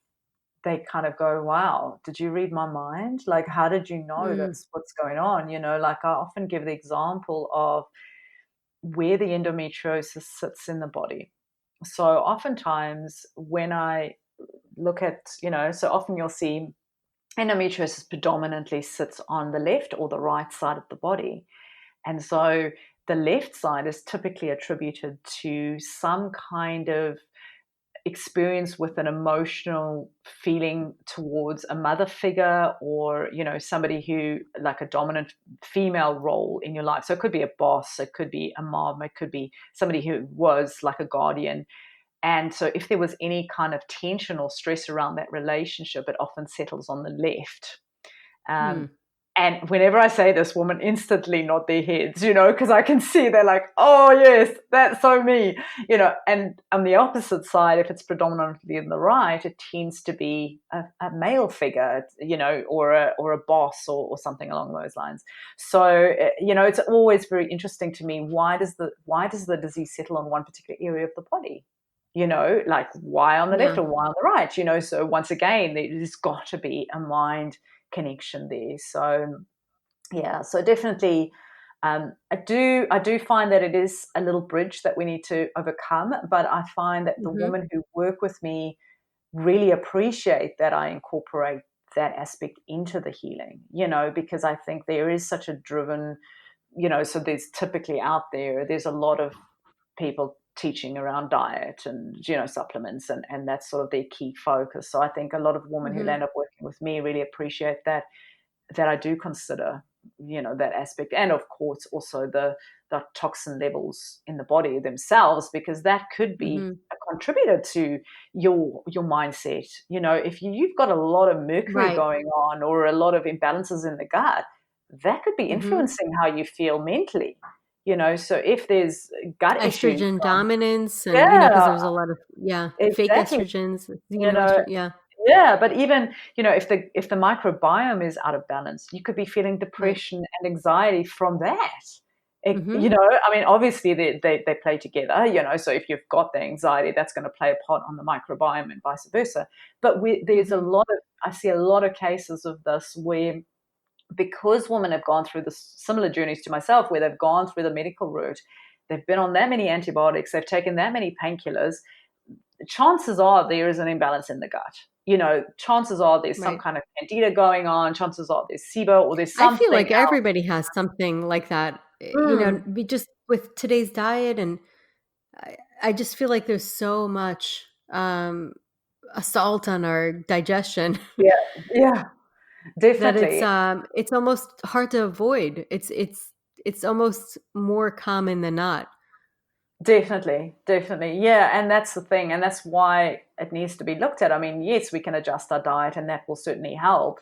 they kind of go, wow, did you read my mind? Like, how did you know Mm. that's what's going on? Like I often give the example of where the endometriosis sits in the body. So oftentimes when I look at, so often you'll see endometriosis predominantly sits on the left or the right side of the body. And so the left side is typically attributed to some kind of experience with an emotional feeling towards a mother figure, or somebody who, like, a dominant female role in your life. So it could be a boss, it could be a mom, it could be somebody who was like a guardian. And so if there was any kind of tension or stress around that relationship, it often settles on the left. um, Mm. and whenever I say this, women instantly nod their heads, because I can see they're like, oh, yes, that's so me, And on the opposite side, if it's predominantly in the right, it tends to be a male figure, or a boss, or something along those lines. So, it's always very interesting to me. Why does the disease settle on one particular area of the body? Like, why on the left Yeah. or why on the right? So once again, there's got to be a mind connection there. So yeah, so definitely, I do find that it is a little bridge that we need to overcome, but I find that the Mm-hmm. women who work with me really appreciate that I incorporate that aspect into the healing, because I think there is such a driven, so there's typically out there's a lot of people teaching around diet and supplements, and that's sort of their key focus. So I think a lot of women who Mm-hmm. end up working with me really appreciate that I do consider, that aspect, and of course also the toxin levels in the body themselves, because that could be Mm-hmm. a contributor to your mindset. If you've got a lot of mercury Right. going on, or a lot of imbalances in the gut, that could be Mm-hmm. influencing how you feel mentally. So if there's gut issues Estrogen from, dominance, and because yeah, there's a lot of, fake exactly, estrogens, you know, yeah. yeah, but even, if the microbiome is out of balance, you could be feeling Right. depression and anxiety from that. Mm-hmm. I mean, obviously they play together, so if you've got the anxiety, that's going to play a part on the microbiome and vice versa. But Mm-hmm. I see a lot of cases of this where, because women have gone through the similar journeys to myself, where they've gone through the medical route, they've been on that many antibiotics, they've taken that many painkillers, chances are there is an imbalance in the gut. Chances are there's some Right. kind of candida going on. Chances are there's SIBO, or there's I feel something like else. everybody has something like that, Mm, we just with today's diet, and I just feel like there's so much assault on our digestion yeah, yeah, that definitely. it's almost hard to avoid. It's almost more common than not. Definitely, definitely. Yeah, and that's the thing. And that's why it needs to be looked at. I mean, yes, we can adjust our diet and that will certainly help.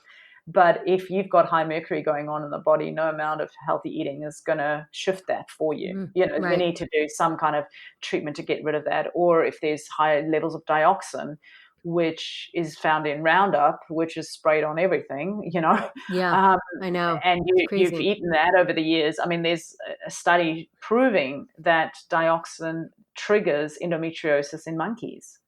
But if you've got high mercury going on in the body, no amount of healthy eating is going to shift that for you. Mhm. We Right. need to do some kind of treatment to get rid of that. Or if there's high levels of dioxin, which is found in Roundup, which is sprayed on everything, Yeah, um, I know. and It's you've crazy. eaten that over the years. I mean, there's a study proving that dioxin triggers endometriosis in monkeys.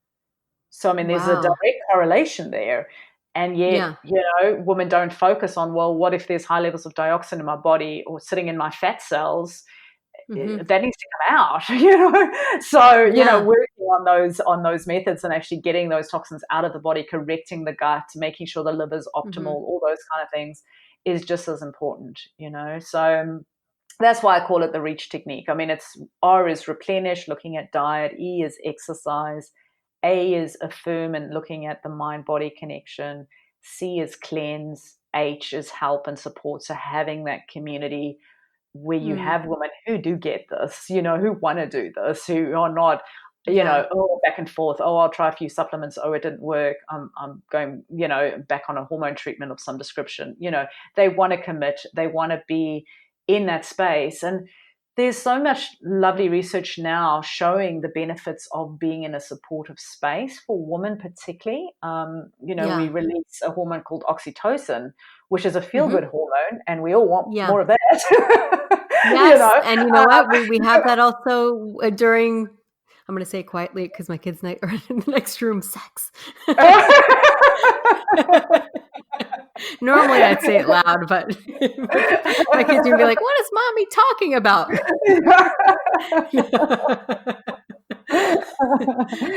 So, I mean, there's a Wow. direct correlation there. And yet, Yeah. women don't focus on, well, what if there's high levels of dioxin in my body or sitting in my fat cells? Hmm. That needs to come out, So, Yeah. working on those methods and actually getting those toxins out of the body, correcting the gut, making sure the liver's optimal, Hmm. all those kind of things is just as important. So that's why I call it the reach technique. I mean, it's R is replenish, looking at diet, E is exercise, A is affirm and looking at the mind body connection, C is cleanse, H is help and support. So having that community where you Mm. have women who do get this, who want to do this, who are not, Yeah. back and forth. Oh, I'll try a few supplements. Oh, it didn't work. I'm going, back on a hormone treatment of some description. They want to commit. They want to be in that space. And there's so much lovely research now showing the benefits of being in a supportive space for women, particularly. We Yeah. release a hormone called oxytocin, which is a feel-good Hmm. hormone, and we all want Yeah. more of that. you Yes. know. And you know what? We have that also during, I'm going to say it quietly because my kids are in the next room, sex. Normally I'd say it loud, but my kids are going to be like, what is mommy talking about?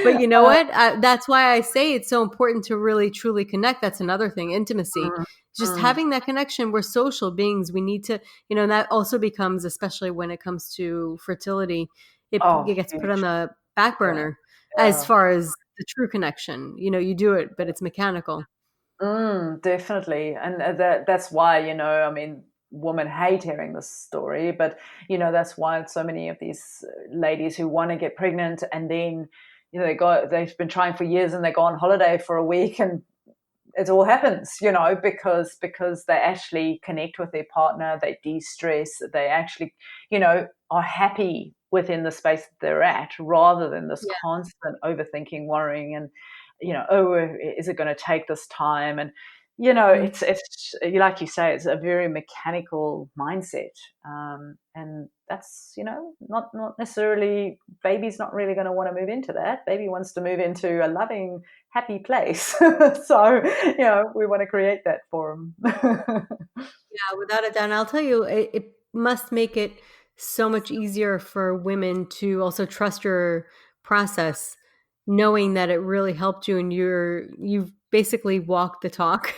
But you know what? That's why I say it's so important to really truly connect. That's another thing, intimacy. Just Mm. having that connection. We're social beings. We need to, and that also becomes, especially when it comes to fertility, Oh, it gets put on huge. the back Yeah. burner as Yeah. far as the true connection. You do it, but it's mechanical. Definitely. And that's why, I mean, women hate hearing this story, but, that's why so many of these ladies who want to get pregnant and then, they've been trying for years and they go on holiday for a week and it all happens, because they actually connect with their partner, they de-stress, they actually, are happy within the space that they're at rather than this Yeah. constant overthinking, worrying, and oh, is it going to take this time? And Mhm. it's like you say, it's a very mechanical mindset, and that's not necessarily. Baby's not really going to want to move into that. Baby wants to move into a loving, happy place. So we want to create that for them. Yeah, without a doubt. And I'll tell you, it must make it so much easier for women to also trust your process, knowing that it really helped you and you've basically walked the talk.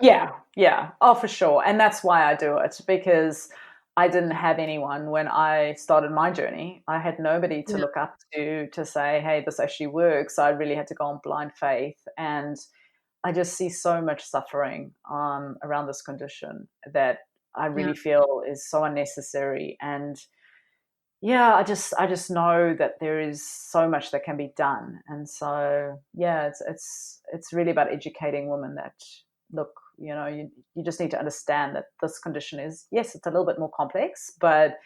Yeah, yeah. Oh, for sure. And that's why I do it, because I didn't have anyone when I started my journey. I had nobody to Yeah. look up to say, hey, this actually works. I really had to go on blind faith. And I just see so much suffering around this condition that I Yeah. really feel is so unnecessary. And yeah, I just know that there is so much that can be done. And so yeah, it's really about educating women that, look, you just need to understand that this condition is, yes, it's a little bit more complex, but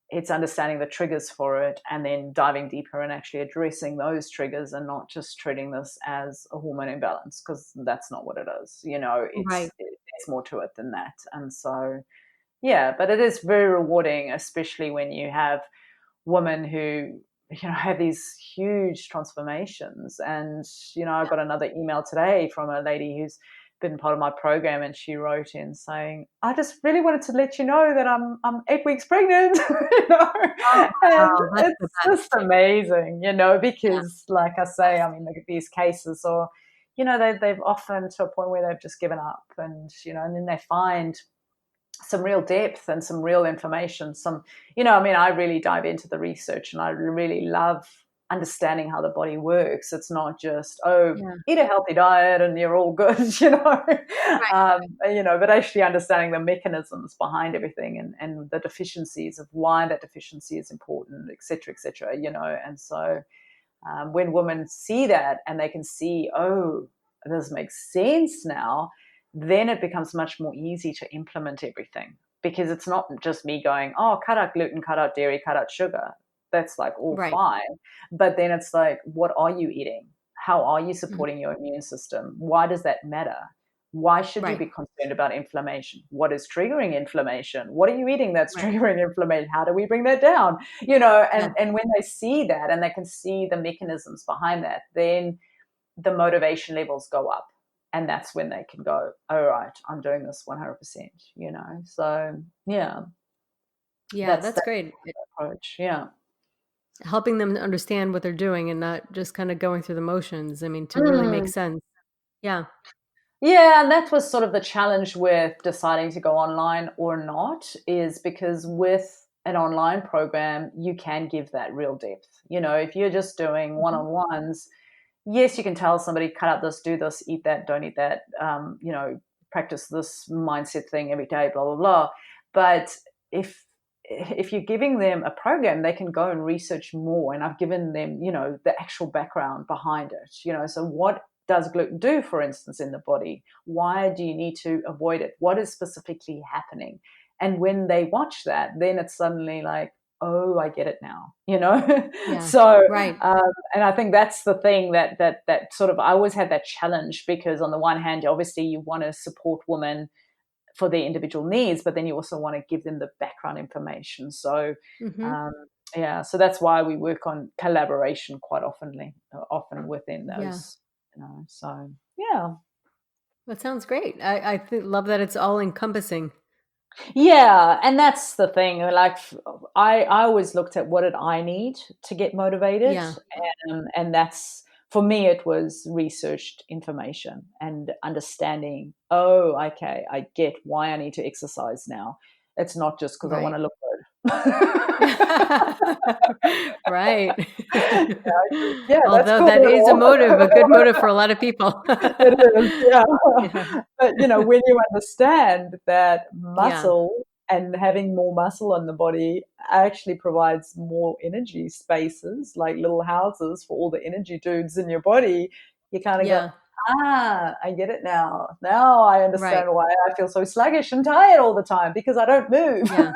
it's understanding the triggers for it and then diving deeper and actually addressing those triggers and not just treating this as a hormone imbalance, because that's not what it is. Right. There's more to it than that. And so yeah, but it is very rewarding, especially when you have women who have these huge transformations. And I got another email today from a lady who's been part of my program, and she wrote in saying, I just really wanted to let you know that I'm 8 weeks pregnant. Oh, And wow. That's the it's just best. amazing, Yeah. because like I say, I mean, look at these cases, or they've often to a point where they've just given up, and and then they find some real depth and some real information. I mean, I really dive into the research, and I really love understanding how the body works. It's not just, oh, Yeah. eat a healthy diet and you're all good, Right. but actually understanding the mechanisms behind everything, and the deficiencies of why that deficiency is important, et cetera, and so when women see that and they can see, oh, this makes sense now, then it becomes much more easy to implement everything, because it's not just me going, oh, cut out gluten, cut out dairy, cut out sugar. That's like all Right. fine. But then it's like, what are you eating? How are you Mhm. supporting your immune system? Why does that matter? Why should you Right. be concerned about inflammation? What is triggering inflammation? What are you eating that's Right. triggering inflammation? How do we bring that down? You know, Yeah. and when they see that and they can see the mechanisms behind that, then the motivation levels go up. And that's when they can go, all right, I'm doing this 100%, you know? So, yeah, Yeah, that's that's the great. approach. Yeah. Helping them to understand what they're doing and not just kind of going through the motions. I mean, to really make Mm. sense. Yeah. Yeah, and that was sort of the challenge with deciding to go online or not, is because with an online program, you can give that real depth. You know, if you're just doing one Mhm. on ones, yes, you can tell somebody, cut out this, do this, eat that, don't eat that, you know, practice this mindset thing every day, blah, blah, blah. But if if you're giving them a program, they can go and research more. And I've given them, you know, the actual background behind it. You know, so what does gluten do, for instance, in the body? Why do you need to avoid it? What is specifically happening? And when they watch that, then it's suddenly like, oh, I get it now, you know? Yeah. So, Right. and I think that's the thing that sort of, I always had that challenge, because on the one hand, obviously you want to support women for their individual needs, but then you also want to give them the background information. So, Hmm. um, yeah, so that's why we work on collaboration quite often within Yeah. those, you know. So, yeah. That sounds great. Love that it's all encompassing. Yeah, and that's the thing. Like, I always looked at what did I need to get motivated, Yeah. and that's, for me, it was researched information and understanding. Oh, okay, I get why I need to exercise now. It's not just because I want Right. to look good. Right. Yeah, that's Although cool that and is a all. motive, a good motive for a lot of people. It is, yeah. Yeah. But, you know, when you understand that Yeah. muscle and having more muscle on the body actually provides more energy spaces, like little houses for all the energy dudes in your body, you kind of go, Yeah. I get it now. Now I Right. understand why I feel so sluggish and tired all the time, because I don't move. Yeah.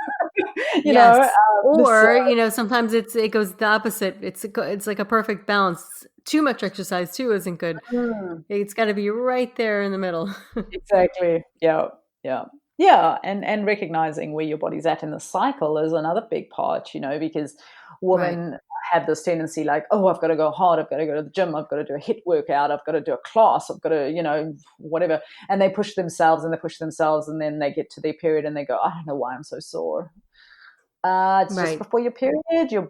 You know, Yes. so Or, sometimes it goes the opposite. It's like a perfect balance. Too much exercise too isn't good. mm. It's got to be right there in the middle. Exactly. Yeah. Yeah. Yeah. And recognizing where your body's at in the cycle is another big part, you know, because Right. women have this tendency like, oh, I've got to go hard. I've got to go to the gym. I've got to do a HIIT workout. I've got to do a class. I've got to, you know, whatever. And they push themselves and they push themselves. And then they get to their period and they go, I don't know why I'm so sore. It's just Right. before your period. Your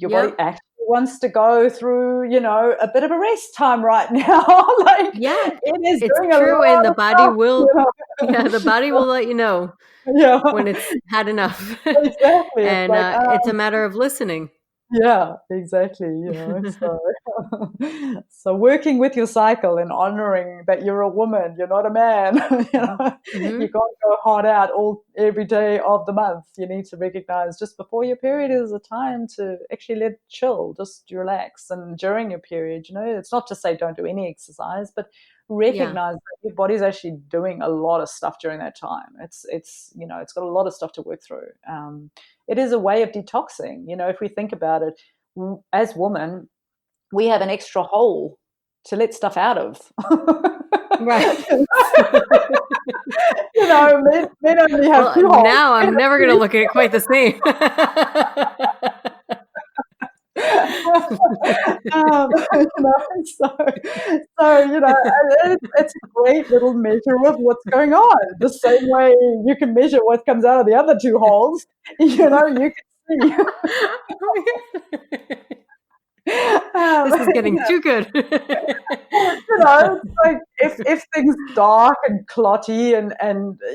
body Yep. actually wants to go through, you know, a bit of a rest time right now. Like, Yeah. it is It's doing a true. lot And the of body stuff, you will, yeah, the body know. will let you know Yeah, when it's had enough. exactly. It's And like, it's a matter of listening. yeah, exactly. You know, so so working with your cycle and honoring that you're a woman, you're not a man. You Hmm. know, Hmm. you can't go hard out all every day of the month. You need to recognize just before your period is a time to actually let chill, just relax. And during your period, you know, it's not to say don't do any exercise, but Yeah. recognize that your body's actually doing a lot of stuff during that time. It's you know, it's got a lot of stuff to work through. It is a way of detoxing. You know, if we think about it, as women, we have an extra hole to let stuff out of. Right. You know, men only have Well, two holes. now I'm never going to look at it quite the same. You know, you know, it's a great little measure of what's going on. The same way you can measure what comes out of the other two holes, you know, you can see. This is You getting know, too good. well, you know, it's like if things dark and clotty and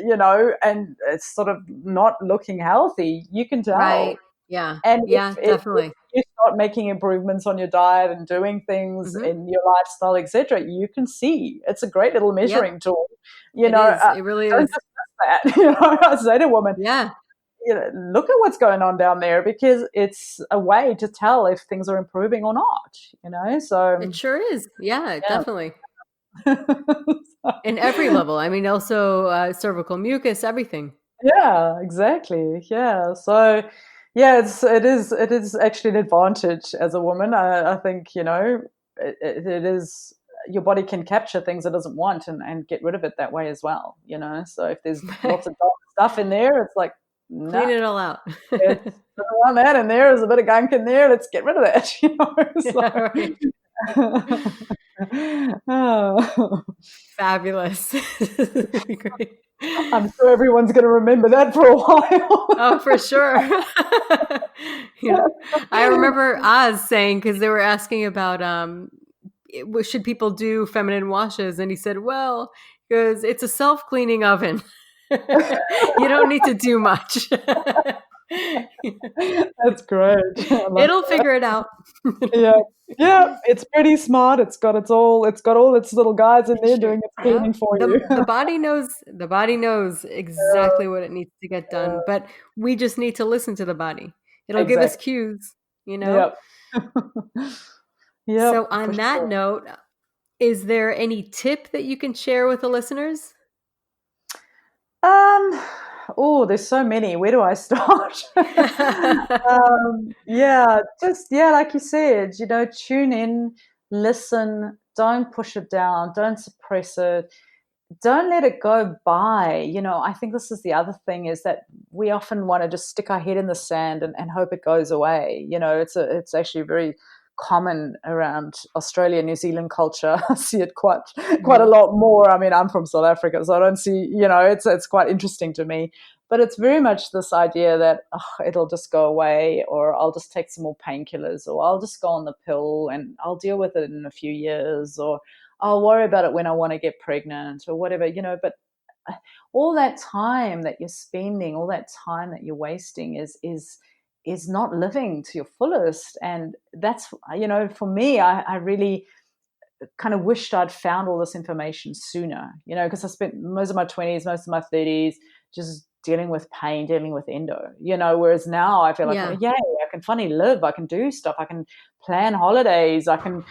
you know, and it's sort of not looking healthy, you can tell. Right. Yeah. And Yeah, if definitely. you start making improvements on your diet and doing things Hmm. in your lifestyle, etc., you can see. It's a great little Yep. measuring tool. You It know, is. It really don't is. dismiss that. You know, I say to a woman, Yeah. you know, look at what's going on down there, because it's a way to tell if things are improving or not. You know, It so sure is. Yeah, yeah. definitely. In every level. I mean, also cervical mucus, everything. Yeah, exactly. Yeah. So yeah, it is actually an advantage as a woman. I think, you know, it is, your body can capture things it doesn't want and get rid of it that way as well, so if there's lots of dark stuff in there, it's like, Clean nah, it all out. it doesn't want that in there. There's a bit of gunk in there. Let's get rid of that. Yeah, right. Oh. Fabulous. Great. I'm sure everyone's going to remember that for a while. Oh, for sure. I remember Oz saying, because they were asking about should people do feminine washes, and he said, "Well, because it's a self-cleaning oven, you don't need to do much. That's great. It'll figure it out." Yeah, yeah, it's pretty smart. It's got all its little guys in there doing its Yeah. cleaning for you. The body knows. The body knows exactly what it needs to get done, but we just need to listen to the body. It'll give us cues. Yep. Yep. So on that note, is there any tip that you can share with the listeners? Oh, there's so many. Where do I start? Like you said, tune in, listen, don't push it down, don't suppress it, don't let it go by. I think this is the other thing, is that we often want to just stick our head in the sand and hope it goes away. It's actually very common around Australia, New Zealand culture. I see it quite a lot more. I mean, I'm from South Africa, so I don't see, it's quite interesting to me. But it's very much this idea that it'll just go away, or I'll just take some more painkillers, or I'll just go on the pill and I'll deal with it in a few years, or I'll worry about it when I want to get pregnant or whatever, But all that time that you're spending, all that time that you're wasting is not living to your fullest. And that's, for me, I really kind of wished I'd found all this information sooner, because I spent most of my 20s, most of my 30s just dealing with pain, dealing with endo, whereas now I feel like, yay, I can finally live, I can do stuff, I can plan holidays, I'm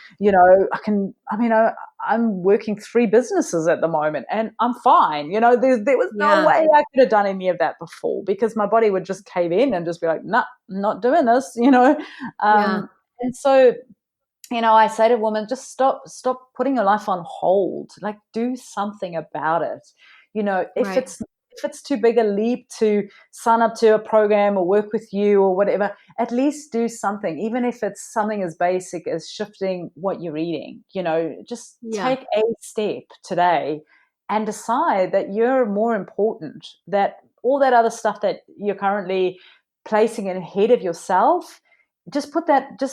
working 3 businesses at the moment and I'm fine. There was no way I could have done any of that before, because my body would just cave in and just be like, nah, I'm not doing this, And so, I say to women, just stop putting your life on hold. Like, do something about it. If it's too big a leap to sign up to a program or work with you or whatever, at least do something, even if it's something as basic as shifting what you're eating. Just take a step today and decide that you're more important, that all that other stuff that you're currently placing ahead of yourself, just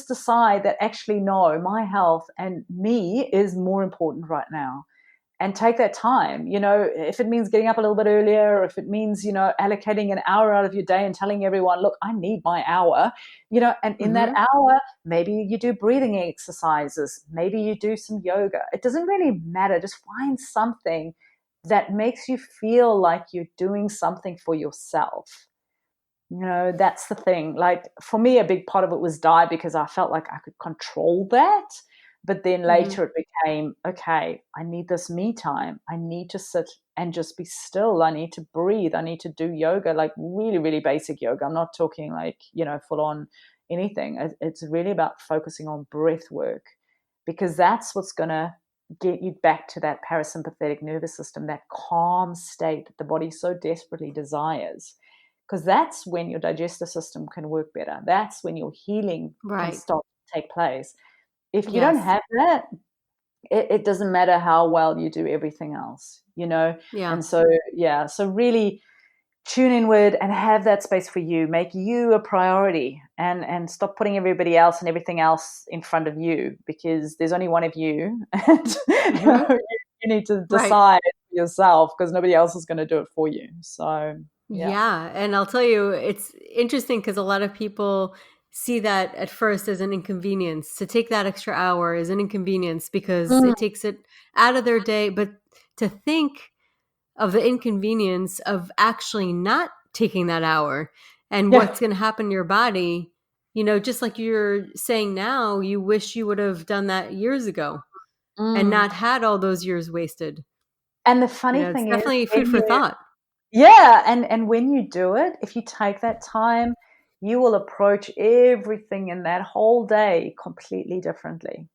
decide that actually, no, my health and me is more important right now. And take that time, if it means getting up a little bit earlier, or if it means, allocating an hour out of your day and telling everyone, look, I need my hour, and in that hour, maybe you do breathing exercises, maybe you do some yoga. It doesn't really matter. Just find something that makes you feel like you're doing something for yourself. That's the thing. Like, for me, a big part of it was diet, because I felt like I could control that. But then later it became, okay, I need this me time. I need to sit and just be still. I need to breathe. I need to do yoga, like really, really basic yoga. I'm not talking like, full on anything. It's really about focusing on breath work, because that's what's going to get you back to that parasympathetic nervous system, that calm state that the body so desperately desires. Because that's when your digestive system can work better. That's when your healing can start to take place. If you don't have that, it doesn't matter how well you do everything else, And so, so really tune inward and have that space for you. Make you a priority, and stop putting everybody else and everything else in front of you, because there's only one of you, and you need to decide for yourself, because nobody else is going to do it for you. So, yeah. And I'll tell you, it's interesting because a lot of people see that at first as an inconvenience. To take that extra hour is an inconvenience because it takes it out of their day. But to think of the inconvenience of actually not taking that hour and what's going to happen to your body, just like you're saying now, you wish you would have done that years ago and not had all those years wasted. And the funny thing is, definitely food for thought. Yeah. And when you do it, if you take that time, you will approach everything in that whole day completely differently.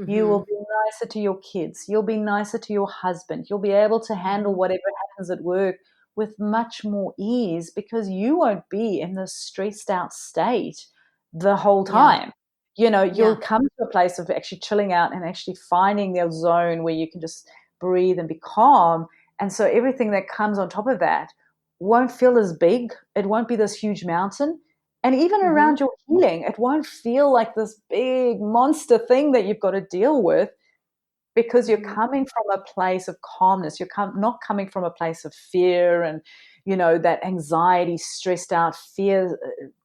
You will Mm-hmm. be nicer to your kids. You'll be nicer to your husband. You'll be able to handle whatever happens at work with much more ease because you won't be in this stressed out state the whole Yeah. time. You know, you'll Yeah. come to a place of actually chilling out and actually finding their zone where you can just breathe and be calm. And so everything that comes on top of that won't feel as big. It won't be this huge mountain. And even Mm-hmm. around your healing, it won't feel like this big monster thing that you've got to deal with because you're Mm-hmm. coming from a place of calmness. You're not coming from a place of fear and, you know, that anxiety, stressed out, fear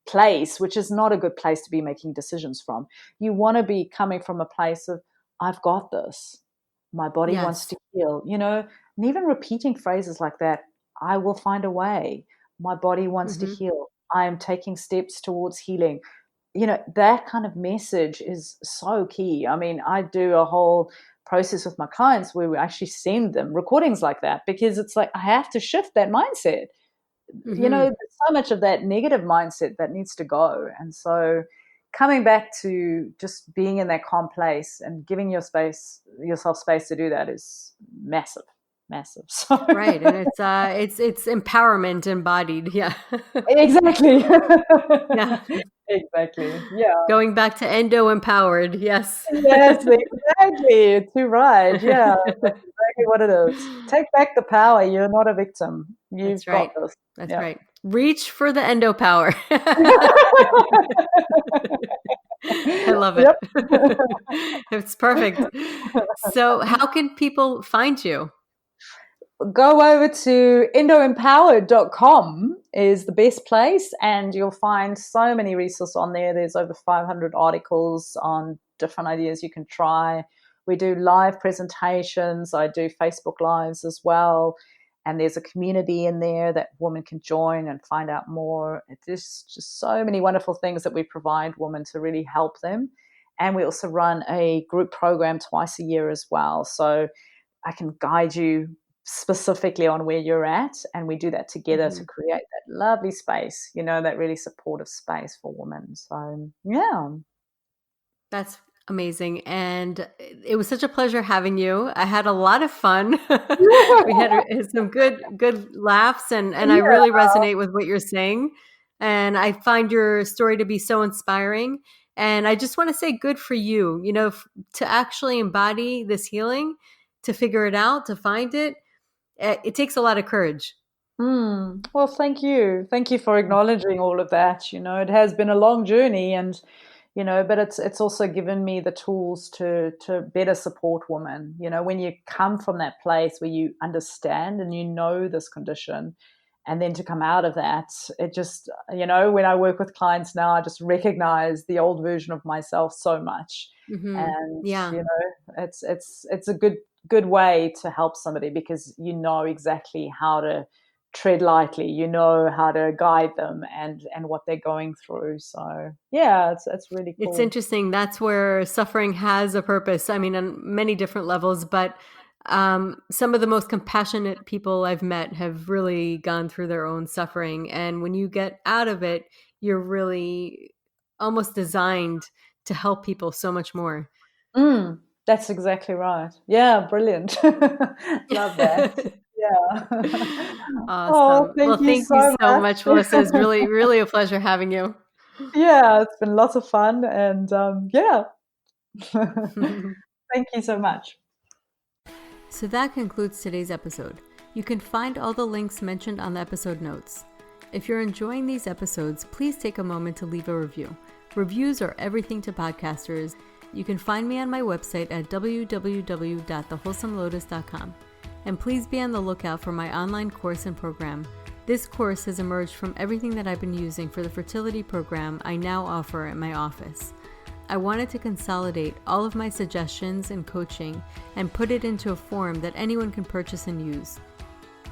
place, which is not a good place to be making decisions from. You want to be coming from a place of, I've got this. My body wants Yes. to heal, you know, and even repeating phrases like that, I will find a way. My body wants to Mm-hmm. heal. I am taking steps towards healing. You know, that kind of message is so key. I mean, I do a whole process with my clients where we actually send them recordings like that because it's like I have to shift that mindset. You know, Mm-hmm. there's so much of that negative mindset that needs to go. And so coming back to just being in that calm place and giving yourself space to do that is massive, massive. So Right. And it's empowerment embodied. Yeah. exactly. Yeah. Exactly. Yeah. Going back to endo empowered. Yes. Yes, exactly. Too right. Yeah, that's exactly what it is. Take back the power. You're not a victim. You've That's got right. this. That's Yeah. right. Reach for the endo power. I love it. Yep. It's perfect. So, how can people find you? Go over to endoempowered.com is the best place, and you'll find so many resources on there. There's over 500 articles on different ideas you can try. We do live presentations. I do Facebook lives as well. And there's a community in there that women can join and find out more. There's just so many wonderful things that we provide women to really help them. And we also run a group program twice a year as well. So I can guide you specifically on where you're at, and we do that together Mm-hmm. to create that lovely space, you know, that really supportive space for women. So yeah. That's amazing. And it was such a pleasure having you. I had a lot of fun. We had some good laughs, and I Yeah. really resonate with what you're saying. And I find your story to be so inspiring. And I just want to say good for you, to actually embody this healing, to figure it out, to find it. It takes a lot of courage. Well, thank you. Thank you for acknowledging all of that. You know, it has been a long journey, and you know, but it's also given me the tools to better support women. You know, when you come from that place where you understand and you know this condition, and then to come out of that, it just, you know, when I work with clients now, I just recognize the old version of myself so much. Mm-hmm. And Yeah. you know, it's a good way to help somebody because you know exactly how to tread lightly, you know how to guide them and what they're going through. So yeah, it's really It's cool. interesting. That's where suffering has a purpose. I mean, on many different levels, but some of the most compassionate people I've met have really gone through their own suffering. And when you get out of it, you're really almost designed to help people so much more. That's exactly right. Yeah, brilliant. Love that. Yeah. Oh, Awesome. Well, thank you thank you so so much. much, Melissa. It's really, really a pleasure having you. Yeah, it's been lots of fun and yeah. Thank you so much. So that concludes today's episode. You can find all the links mentioned on the episode notes. If you're enjoying these episodes, please take a moment to leave a review. Reviews are everything to podcasters. You can find me on my website at www.thewholesomelotus.com. And please be on the lookout for my online course and program. This course has emerged from everything that I've been using for the fertility program I now offer at my office. I wanted to consolidate all of my suggestions and coaching and put it into a form that anyone can purchase and use.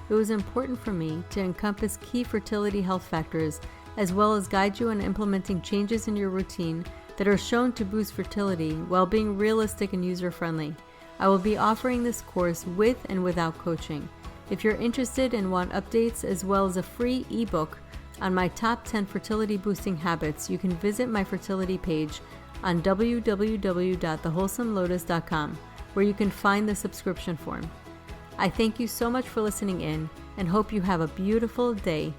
It was important for me to encompass key fertility health factors as well as guide you in implementing changes in your routine that are shown to boost fertility while being realistic and user-friendly. I will be offering this course with and without coaching. If you're interested and want updates as well as a free ebook on my top 10 fertility boosting habits, you can visit my fertility page on www.thewholesomelotus.com, where you can find the subscription form. I thank you so much for listening in and hope you have a beautiful day